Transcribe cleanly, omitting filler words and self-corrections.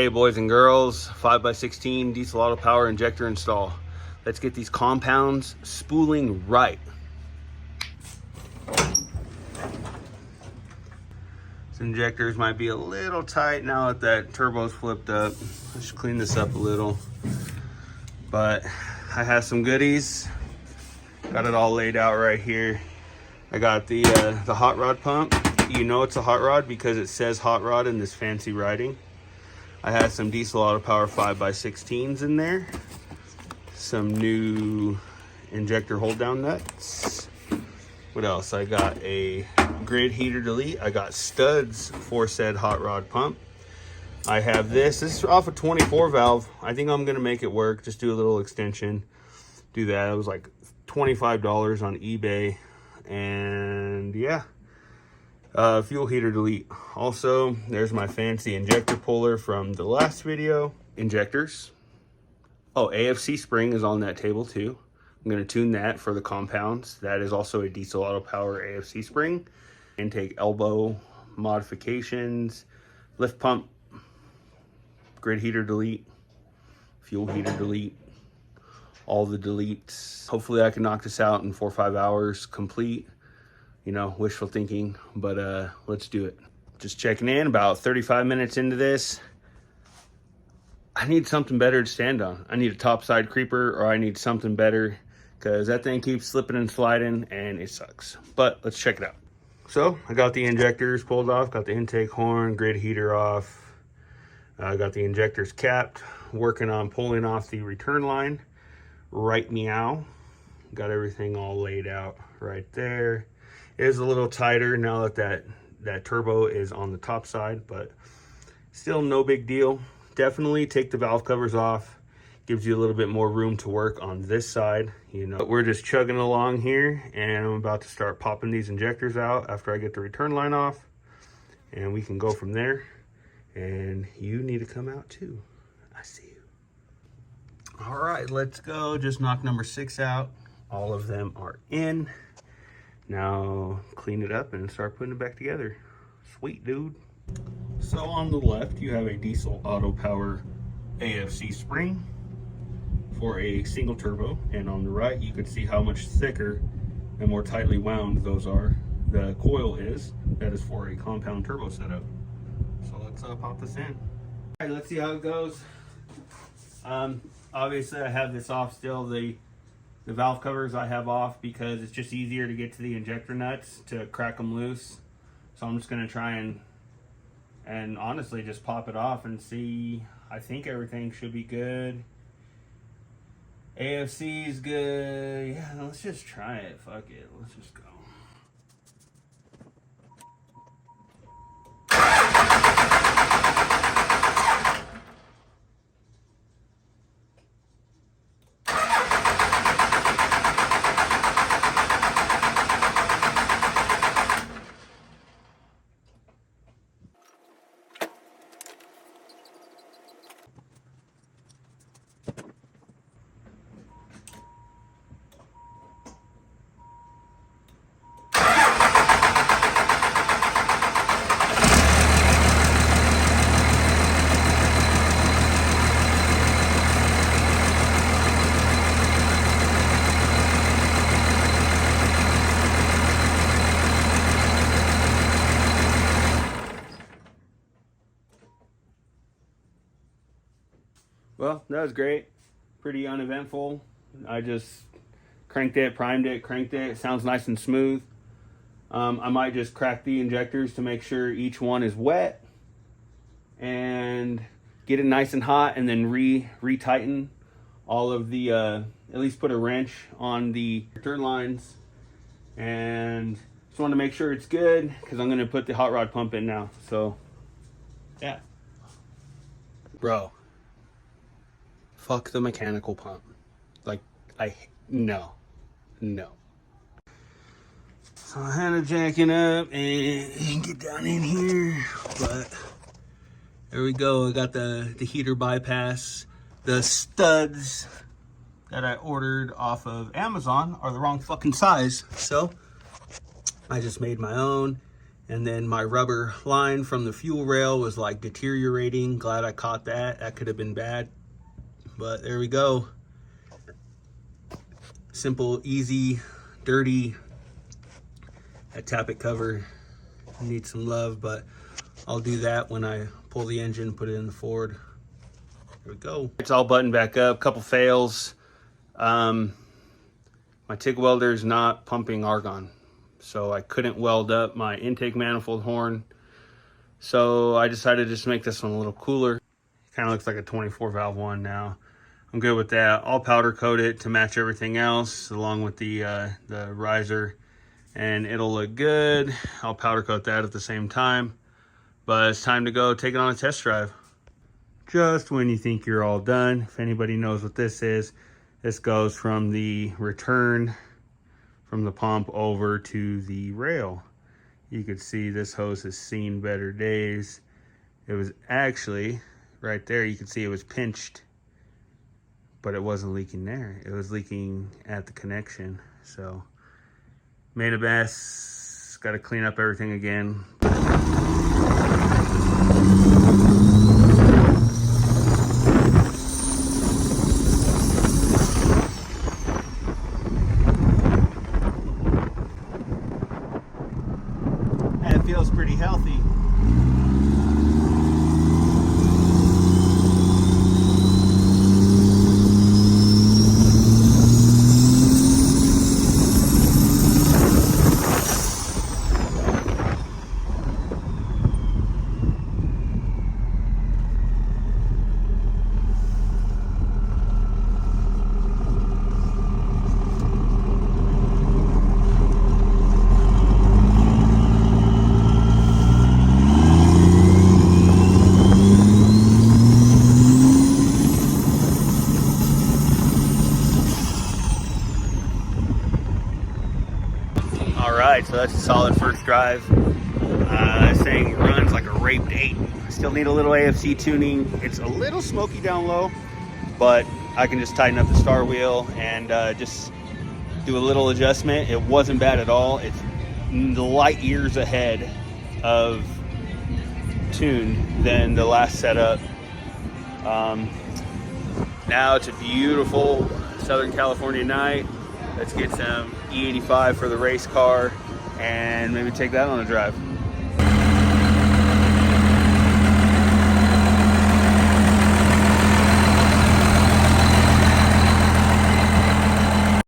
Okay, boys and girls, 5x16 diesel auto power injector install. Let's get these compounds spooling right. These injectors might be a little tight now that turbo's flipped up. Let's clean this up a little. But I have some goodies. Got it all laid out right here. I got the hot rod pump. You know it's a hot rod because it says hot rod in this fancy writing. I have some diesel auto power 5x16s in there. Some new injector hold down nuts. What else? I got a grid heater delete. I got studs for said hot rod pump. I have this is off a 24 valve. I think I'm gonna make it work. Just do a little extension. Do that. It was like $25 on eBay. And yeah. Fuel heater delete. Also, there's my fancy injector puller from the last video. Injectors. Oh, AFC spring is on that table too. I'm going to tune that for the compounds. That is also a diesel auto power AFC spring. Intake elbow modifications. Lift pump. Grid heater delete. Fuel heater delete. All the deletes. Hopefully I can knock this out in 4 or 5 hours complete. You know, wishful thinking, but let's do it. Just checking in, about 35 minutes into this. I need something better to stand on. I need a topside creeper, or I need something better, because that thing keeps slipping and sliding and it sucks. But let's check it out. So I got the injectors pulled off, got the intake horn, grid heater off. I got the injectors capped, working on pulling off the return line. Right meow. Got everything all laid out right there. It is a little tighter now that turbo is on the top side, but still no big deal. Definitely take the valve covers off. Gives you a little bit more room to work on this side. You know, we're just chugging along here, and I'm about to start popping these injectors out after I get the return line off, and we can go from there. And you need to come out too. I see you. All right, let's go. Just knock number 6 out. All of them are in. Now clean it up and start putting it back together. Sweet, dude. So on the left, you have a diesel auto power AFC spring for a single turbo. And on the right, you can see how much thicker and more tightly wound those are. The coil is. That is for a compound turbo setup. So let's pop this in. All right, let's see how it goes. Obviously, I have this off still. The valve covers I have off because it's just easier to get to the injector nuts to crack them loose. So I'm just going to try and honestly just pop it off and see. I think everything should be good. AFC is good. Yeah, let's just try it. Fuck it. Let's just go. Well, that was great. Pretty uneventful. I just cranked it, primed it, cranked it. It sounds nice and smooth. I might just crack the injectors to make sure each one is wet and get it nice and hot, and then re-tighten all of the, at least put a wrench on the return lines. And just want to make sure it's good because I'm going to put the hot rod pump in now. So, yeah. Bro. Fuck the mechanical pump. Like, no. So I had to jack it up and get down in here, but there we go. I got the heater bypass. The studs that I ordered off of Amazon are the wrong fucking size. So I just made my own, And then my rubber line from the fuel rail was like deteriorating. Glad I caught that. That could have been bad. But there we go. Simple, easy, dirty. That tappet cover needs some love, but I'll do that when I pull the engine, put it in the Ford. There we go. It's all buttoned back up. Couple fails. My TIG welder is not pumping argon, so I couldn't weld up my intake manifold horn. So I decided to just make this one a little cooler. Kind of looks like a 24 valve one now. I'm good with that. I'll powder coat it to match everything else along with the riser, and it'll look good. I'll powder coat that at the same time. But it's time to go take it on a test drive. Just when you think you're all done, if anybody knows what this is, this goes from the return from the pump over to the rail. You could see this hose has seen better days. It was actually right there, you could see it was pinched, but it wasn't leaking there. It was leaking at the connection. So made a mess, got to clean up everything again. That feels pretty healthy. Alright, so that's a solid first drive. This thing runs like a raped 8. Still need a little AFC tuning. It's a little smoky down low, but I can just tighten up the star wheel and just do a little adjustment. It wasn't bad at all. It's light years ahead of tuned than the last setup. Now it's a beautiful Southern California night. Let's get some E85 for the race car and maybe take that on a drive.